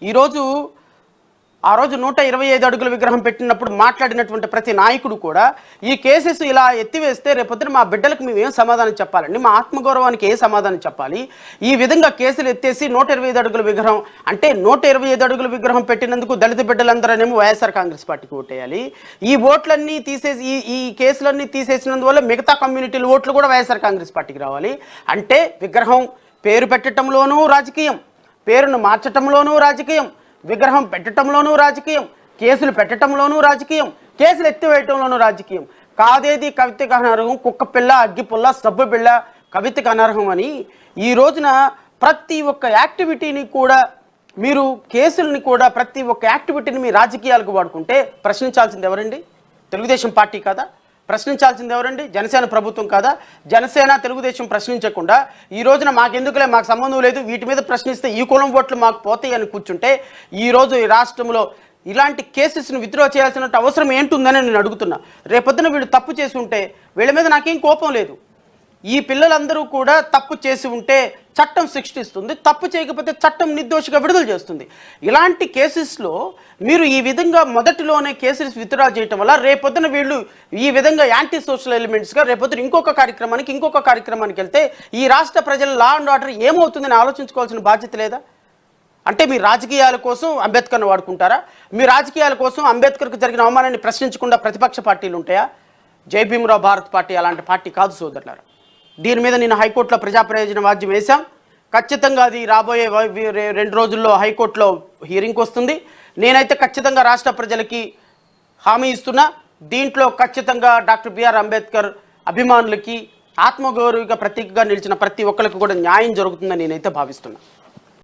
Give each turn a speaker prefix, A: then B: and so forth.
A: ఈరోజు ఆ రోజు 125 అడుగుల విగ్రహం పెట్టినప్పుడు మాట్లాడినటువంటి ప్రతి నాయకుడు కూడా ఈ కేసెస్ ఇలా ఎత్తివేస్తే రేపొద్దున మా బిడ్డలకు మేము ఏం సమాధానం చెప్పాలండి, మా ఆత్మగౌరవానికి ఏ సమాధానం చెప్పాలి? ఈ విధంగా కేసులు ఎత్తేసి 125 అడుగుల విగ్రహం అంటే 125 అడుగుల విగ్రహం పెట్టినందుకు దళిత బిడ్డలందరనేమో వైఎస్ఆర్ కాంగ్రెస్ పార్టీకి ఓటేయాలి. ఈ ఓట్లన్నీ తీసేసి ఈ కేసులన్నీ తీసేసినందువల్ల మిగతా కమ్యూనిటీల ఓట్లు కూడా వైఎస్ఆర్ కాంగ్రెస్ పార్టీకి రావాలి. అంటే విగ్రహం పేరు పెట్టడంలోనూ రాజకీయం, పేరును మార్చటంలోనూ రాజకీయం, విగ్రహం పెట్టడంలోనూ రాజకీయం, కేసులు పెట్టడంలోనూ రాజకీయం, కేసులు ఎత్తివేయటంలోనూ రాజకీయం. కాదేది కవితకు అనర్హం, కుక్క పిల్ల అగ్గిపుల్ల సబ్బు బిళ్ళ కవితకు అనర్హం అని ఈ రోజున ప్రతి ఒక్క యాక్టివిటీని కూడా మీరు కేసుల్ని కూడా ప్రతి ఒక్క యాక్టివిటీని మీ రాజకీయాలకు వాడుకుంటే ప్రశ్నించాల్సింది ఎవరండి? తెలుగుదేశం పార్టీ కాదా? ప్రశ్నించాల్సింది ఎవరండి? జనసేన ప్రభుత్వం కాదా? జనసేన తెలుగుదేశం ప్రశ్నించకుండా ఈ రోజున మాకెందుకులే, మాకు సంబంధం లేదు, వీటి మీద ప్రశ్నిస్తే ఈ కులం ఓట్లు మాకు పోతాయి అని కూర్చుంటే ఈరోజు ఈ రాష్ట్రంలో ఇలాంటి కేసెస్ను విత్డ్రా చేయాల్సిన అవసరం ఏంటుందని నేను అడుగుతున్నా. రేపొద్దున వీళ్ళు తప్పు చేసి ఉంటే వీళ్ళ మీద నాకేం కోపం లేదు. ఈ పిల్లలందరూ కూడా తప్పు చేసి ఉంటే చట్టం శిక్షిస్తుంది, తప్పు చేయకపోతే చట్టం నిర్దోషిగా విడుదల చేస్తుంది. ఇలాంటి కేసెస్లో మీరు ఈ విధంగా మొదటిలోనే కేసెస్ విత్డ్రా చేయటం వల్ల రేపొద్దున వీళ్ళు ఈ విధంగా యాంటీ సోషల్ ఎలిమెంట్స్గా రేపొద్దున ఇంకొక కార్యక్రమానికి వెళ్తే ఈ రాష్ట్ర ప్రజల లా అండ్ ఆర్డర్ ఏమవుతుందని ఆలోచించుకోవాల్సిన బాధ్యత లేదా? అంటే మీ రాజకీయాల కోసం అంబేద్కర్ను వాడుకుంటారా? మీ రాజకీయాల కోసం అంబేద్కర్కు జరిగిన అవమానాన్ని ప్రశ్నించకుండా ప్రతిపక్ష పార్టీలు ఉంటాయా? జై భీమరావు భారత్ పార్టీ అలాంటి పార్టీ కాదు సోదరులారా. దీని మీద నేను హైకోర్టులో ప్రజా ప్రయోజన వాద్యం వేశాం. ఖచ్చితంగా అది రాబోయే 2 రోజుల్లో హైకోర్టులో హియరింగ్కి వస్తుంది. నేనైతే ఖచ్చితంగా రాష్ట్ర ప్రజలకి హామీ ఇస్తున్నా, దీంట్లో ఖచ్చితంగా డాక్టర్ బిఆర్ అంబేద్కర్ అభిమానులకి ఆత్మగౌరవిక ప్రతీకగా నిలిచిన ప్రతి ఒక్కరికి కూడా న్యాయం జరుగుతుందని నేనైతే భావిస్తున్నా.